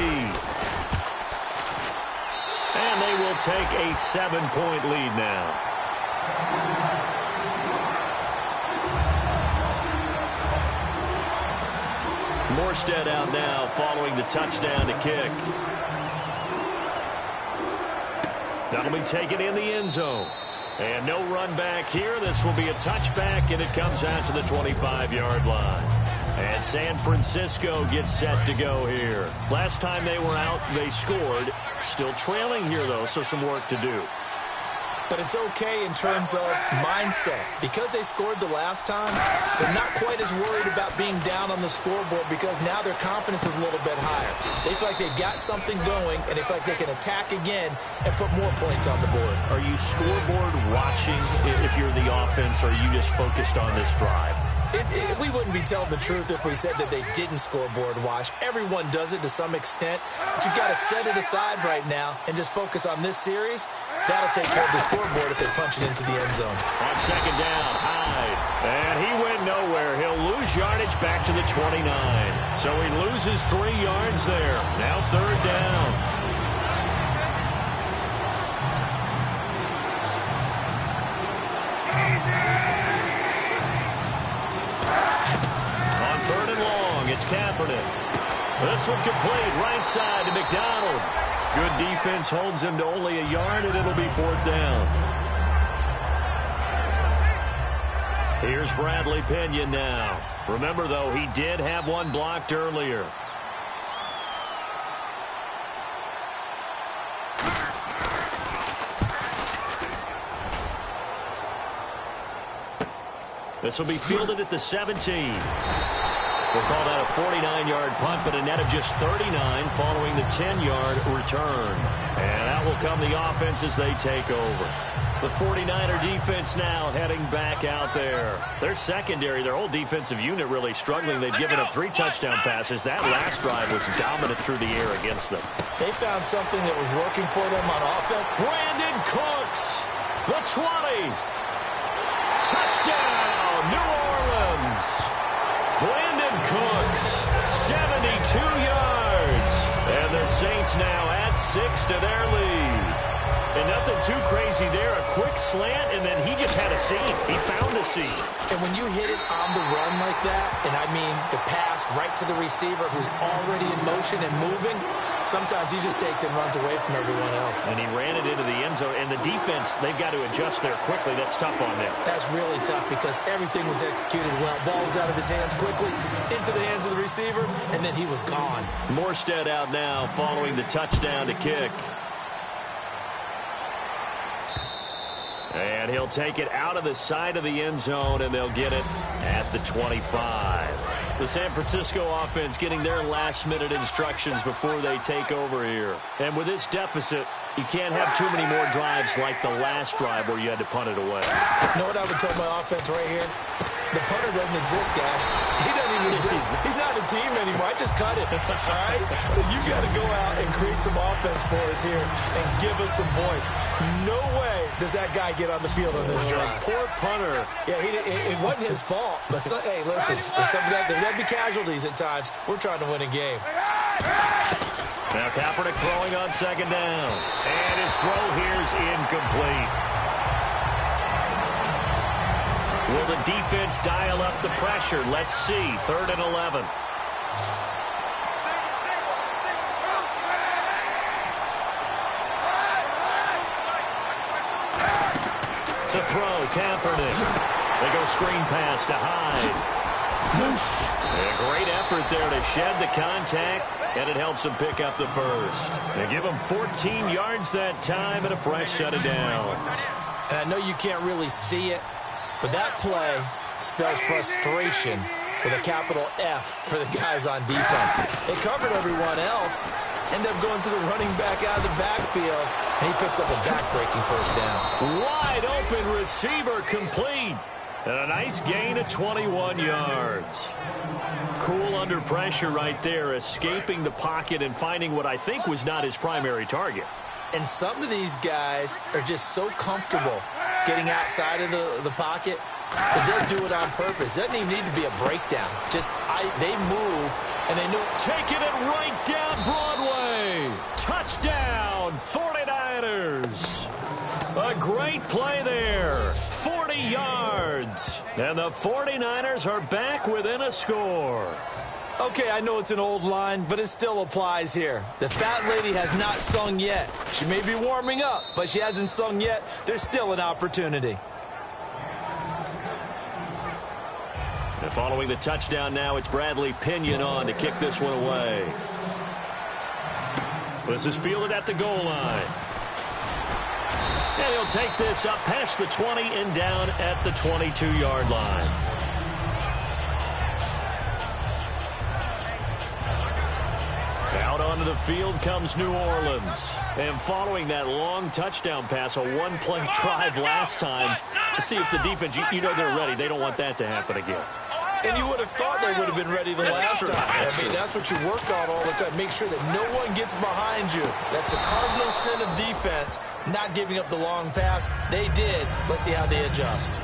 And they will take a 7-point lead now. Morstead out now following the touchdown to kick. That'll be taken in the end zone. And no run back here. This will be a touchback, and it comes out to the 25-yard line. And San Francisco gets set to go here. Last time they were out, they scored. Still trailing here, though, so some work to do. But it's okay in terms of mindset. Because they scored the last time, they're not quite as worried about being down on the scoreboard because now their confidence is a little bit higher. They feel like they got something going, and they feel like they can attack again and put more points on the board. Are you scoreboard watching if you're the offense, or are you just focused on this drive? We wouldn't be telling the truth if we said that they didn't scoreboard watch. Everyone does it to some extent. But you've got to set it aside right now and just focus on this series. That'll take care of the scoreboard if they punch it into the end zone. On second down, Hyde. And he went nowhere. He'll lose yardage back to the 29. So he loses 3 yards there. Now third down. It's Kaepernick. This one complete, right side to McDonald. Good defense holds him to only a yard, and it'll be fourth down. Here's Bradley Pinion now. Remember, though, he did have one blocked earlier. This will be fielded at the 17. We'll call that a 49-yard punt, but a net of just 39 following the 10-yard return. And out will come the offense as they take over. The 49er defense now heading back out there. Their secondary, their whole defensive unit really struggling. They've given up 3 touchdown passes. That last drive was dominant through the air against them. They found something that was working for them on offense. Brandon Cooks, the 20. Touchdown, New Orleans. Brandon Cooks, 72 yards. And the Saints now add 6 to their lead. And nothing too crazy there. A quick slant, and then he just had a seam. He found a seam. And when you hit it on the run like that, and I mean the pass right to the receiver who's already in motion and moving, sometimes he just takes and runs away from everyone else. And he ran it into the end zone. And the defense, they've got to adjust there quickly. That's tough on them. That's really tough because everything was executed well. Ball was out of his hands quickly, into the hands of the receiver, and then he was gone. Morstead out now following the touchdown to kick. And he'll take it out of the side of the end zone, and they'll get it at the 25. The San Francisco offense getting their last-minute instructions before they take over here. And with this deficit, you can't have too many more drives like the last drive where you had to punt it away. You know what I would tell my offense right here? The punter doesn't exist, guys. He doesn't even exist. He's not a team anymore. I just cut it, all right? So you got to go out and create some offense for us here and give us some points. No way does that guy get on the field on this drive. Poor punter. Yeah, it wasn't his fault. But, hey, listen, there'll be casualties at times. We're trying to win a game. Now Kaepernick throwing on second down. And his throw here's incomplete. Will the defense dial up the pressure? Let's see. 3rd and 11. To throw, Kaepernick. They go screen pass to Hyde. A great effort there to shed the contact, and it helps him pick up the first. They give him 14 yards that time and a fresh set of downs. And I know you can't really see it, but that play spells frustration with a capital F for the guys on defense. They covered everyone else, end up going to the running back out of the backfield, and he picks up a back-breaking first down. Wide open receiver complete. And a nice gain of 21 yards. Cool under pressure right there, escaping the pocket and finding what I think was not his primary target. And some of these guys are just so comfortable getting outside of the pocket but they'll do it on purpose. Doesn't even need to be a breakdown. They move, and they know. Taking it right down Broadway. Touchdown, 49ers. A great play there. 40 yards. And the 49ers are back within a score. Okay, I know it's an old line, but it still applies here. The fat lady has not sung yet. She may be warming up, but she hasn't sung yet. There's still an opportunity. And following the touchdown now, it's Bradley Pinion on to kick this one away. This is fielded at the goal line. And he'll take this up past the 20 and down at the 22-yard line. Out onto the field comes New Orleans. And following that long touchdown pass, a one-play drive last time, to see if the defense, you know they're ready. They don't want that to happen again. And you would have thought they would have been ready the last time. I mean, that's what you work on all the time. Make sure that no one gets behind you. That's the cardinal sin of defense, not giving up the long pass. They did. Let's see how they adjust.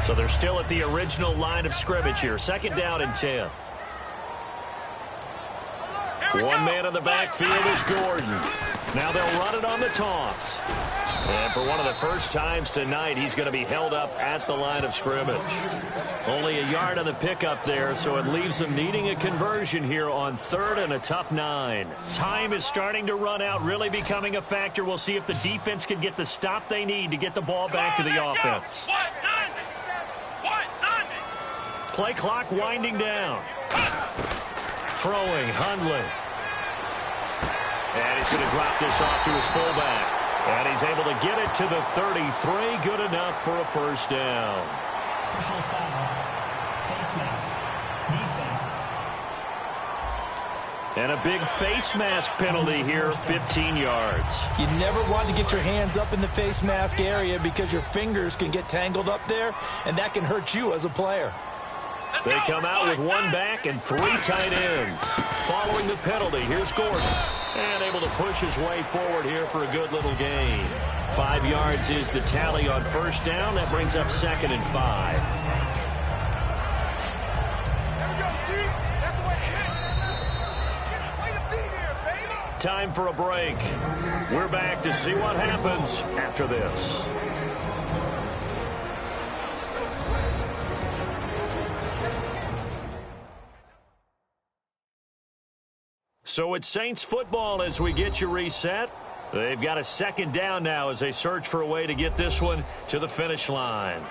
So they're still at the original line of scrimmage here. 2nd down and 10. One man in the backfield is Gordon. Now they'll run it on the toss. And for one of the first times tonight, he's going to be held up at the line of scrimmage. Only a yard on the pickup there, so it leaves them needing a conversion here on 3rd and a tough 9. Time is starting to run out, really becoming a factor. We'll see if the defense can get the stop they need to get the ball back to the offense. Play clock winding down. Throwing, Hundley. And he's going to drop this off to his fullback. And he's able to get it to the 33. Good enough for a first down. Personal foul. Face mask. Defense. And a big face mask penalty here, 15 yards. You never want to get your hands up in the face mask area because your fingers can get tangled up there, and that can hurt you as a player. They come out with one back and 3 tight ends. Following the penalty, here's Gordon. And able to push his way forward here for a good little gain. 5 yards is the tally on first down. That brings up 2nd and 5. Time for a break. We're back to see what happens after this. So it's Saints football as we get you reset. They've got a 2nd down now as they search for a way to get this one to the finish line.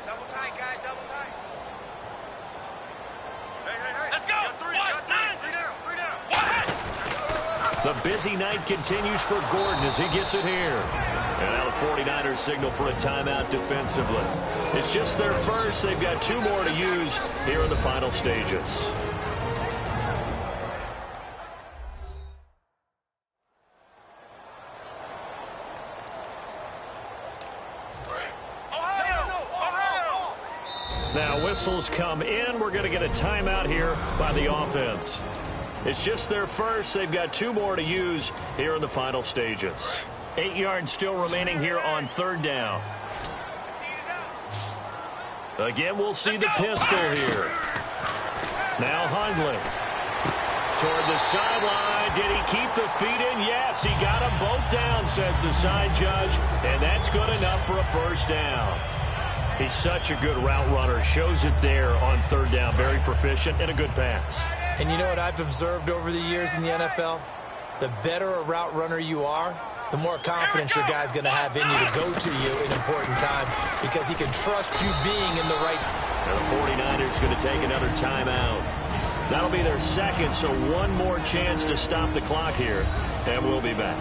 Double tight, guys, double tight. Hey. Let's go. Three down. The busy night continues for Gordon as he gets it here. And now the 49ers signal for a timeout defensively. It's just their first. They've got 2 more to use here in the final stages. Now whistles come in. We're going to get a timeout here by the offense. It's just their first. They've got 2 more to use here in the final stages. 8 yards still remaining here on 3rd down. Again, we'll see the pistol here. Now Hundley. Toward the sideline. Did he keep the feet in? Yes, he got them both down, says the side judge. And that's good enough for a first down. He's such a good route runner. Shows it there on 3rd down. Very proficient and a good pass. And you know what I've observed over the years in the NFL? The better a route runner you are, the more confidence your guy's going to have in you to go to you in important times because he can trust you being in the right. And the 49ers going to take another timeout. That'll be their 2nd, so 1 more chance to stop the clock here, and we'll be back.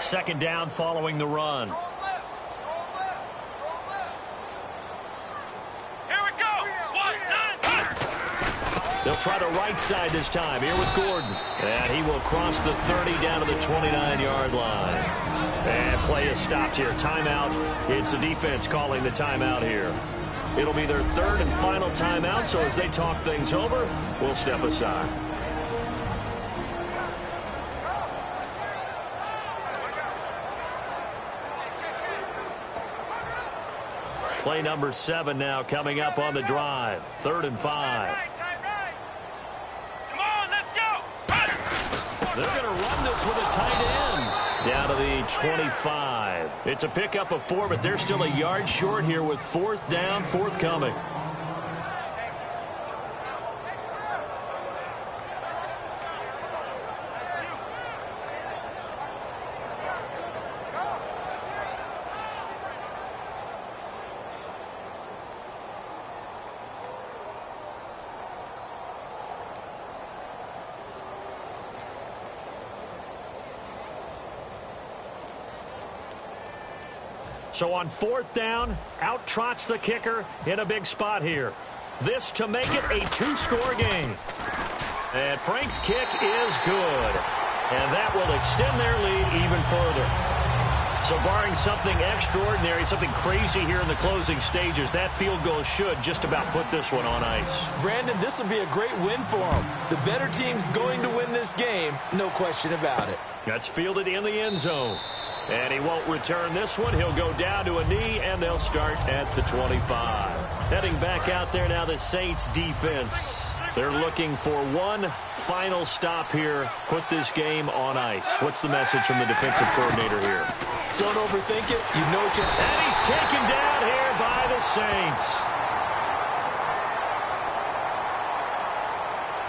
Second down following the run. They'll try the right side this time. Here with Gordon. And he will cross the 30 down to the 29-yard line. And play is stopped here. Timeout. It's the defense calling the timeout here. It'll be their third and final timeout, so as they talk things over, we'll step aside. Play number 7 now coming up on the drive. 3rd and 5. Come on, let's go. They're going to run this with a tight end. Down to the 25. It's a pickup of 4, but they're still a yard short here with 4th down, forthcoming. So on 4th down, out trots the kicker in a big spot here. This to make it a 2-score game. And Frank's kick is good. And that will extend their lead even further. So barring something extraordinary, something crazy here in the closing stages, that field goal should just about put this one on ice. Brandon, this will be a great win for them. The better team's going to win this game, no question about it. That's fielded in the end zone. And he won't return this one. He'll go down to a knee, and they'll start at the 25. Heading back out there now, the Saints defense. They're looking for one final stop here. Put this game on ice. What's the message from the defensive coordinator here? Don't overthink it. You know what you're... And he's taken down here by the Saints.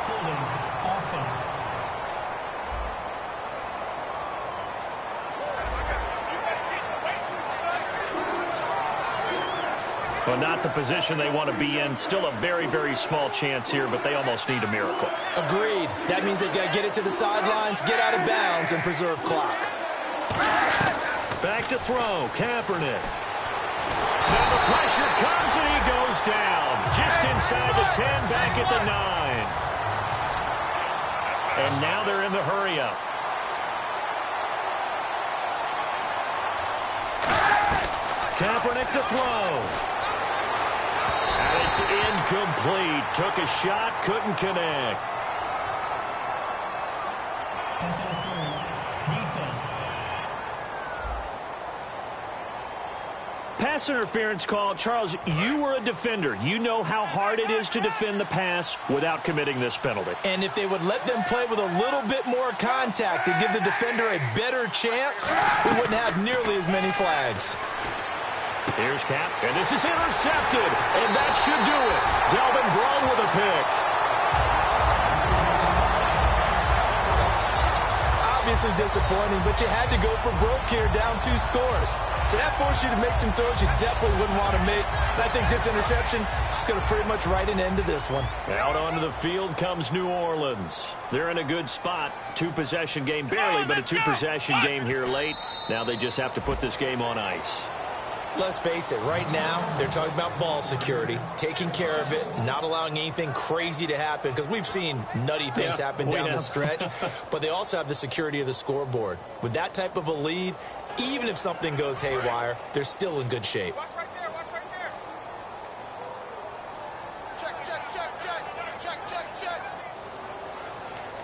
Holding offense. Well, not the position they want to be in. Still a very, very small chance here, but they almost need a miracle. Agreed. That means they've got to get it to the sidelines, get out of bounds, and preserve clock. Back to throw. Kaepernick. Now the pressure comes, and he goes down. Just inside the 10, back at the 9. And now they're in the hurry-up. Kaepernick to throw. And it's incomplete. Took a shot, couldn't connect. Pass interference. Defense. Pass interference call. Charles, you were a defender. You know how hard it is to defend the pass without committing this penalty. And if they would let them play with a little bit more contact to give the defender a better chance, we wouldn't have nearly as many flags. Here's Cap, and this is intercepted, and that should do it. Delvin Brown with a pick. Obviously disappointing, but you had to go for broke here, down 2 scores. So that forced you to make some throws you definitely wouldn't want to make. And I think this interception is going to pretty much write an end to this one. Out onto the field comes New Orleans. They're in a good spot. 2-possession game, barely, but a 2-possession game here late. Now they just have to put this game on ice. Let's face it, right now, they're talking about ball security, taking care of it, not allowing anything crazy to happen, because we've seen nutty things happen down the stretch, but they also have the security of the scoreboard. With that type of a lead, even if something goes haywire, they're still in good shape. Watch right there, watch right there. Check, check, check, check. Check, check, check.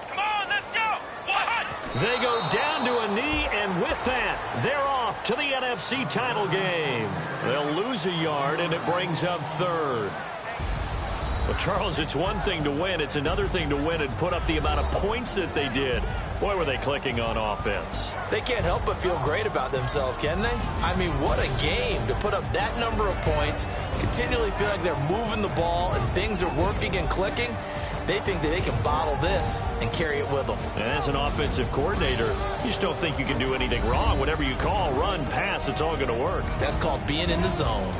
Come on, let's go. What? They go down to a knee, and with that, they're off to the NFC title game. They'll lose a yard, and it brings up 3rd. Well, Charles, it's one thing to win. It's another thing to win and put up the amount of points that they did. Boy, were they clicking on offense. They can't help but feel great about themselves, can they? I mean, what a game to put up that number of points, continually feel like they're moving the ball and things are working and clicking. They think that they can bottle this and carry it with them. And as an offensive coordinator, you just don't think you can do anything wrong. Whatever you call, run, pass, it's all going to work. That's called being in the zone.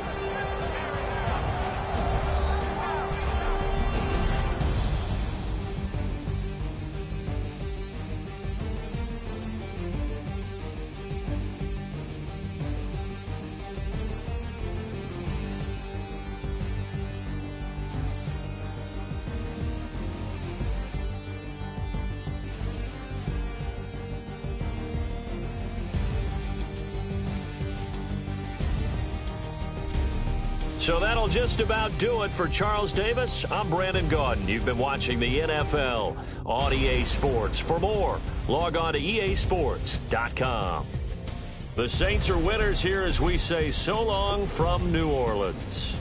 So that'll just about do it for Charles Davis. I'm Brandon Gaudin. You've been watching the NFL on EA Sports. For more, log on to easports.com. The Saints are winners here as we say so long from New Orleans.